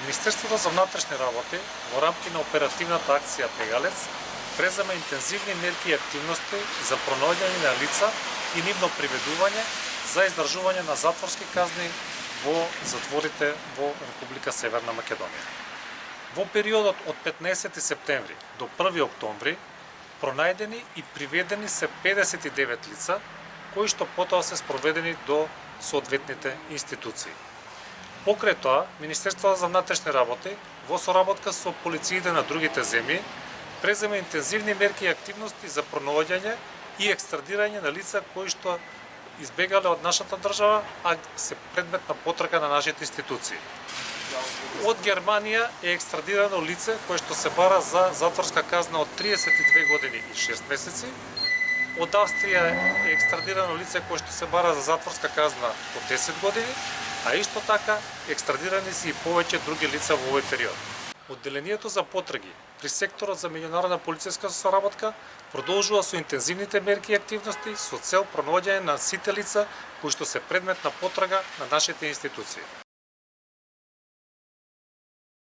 Министерството за внатрешни работи во рамки на оперативната акција Пегалец презема интензивни мерки и активности за пронаоѓање на лица и нивно приведување за издржување на затворски казни во затворите во Република Северна Македонија. Во периодот од 15 септември до 1 октомври пронајдени и приведени се 59 лица, кои што потоа се спроведени до соодветните институции. Покрај тоа, Министерството за внатрешни работи во соработка со полициите на другите земји презема интензивни мерки и активности за пронаоѓање и екстрадирање на лица кои што избегале од нашата држава, а се предмет на потрага на нашите институции. Од Германија е екстрадирано лице кое што се бара за затворска казна од 32 години и 6 месеци. Од Австрија е екстрадирано лице кое што се бара за затворска казна од 10 години, а исто така екстрадирани се и повеќе други лица во овој период. Одделението за потраги при секторот за меѓународна полициска соработка продолжува со интензивните мерки и активности со цел пронаоѓање на сите лица кои што се предмет на потрага на нашите институции.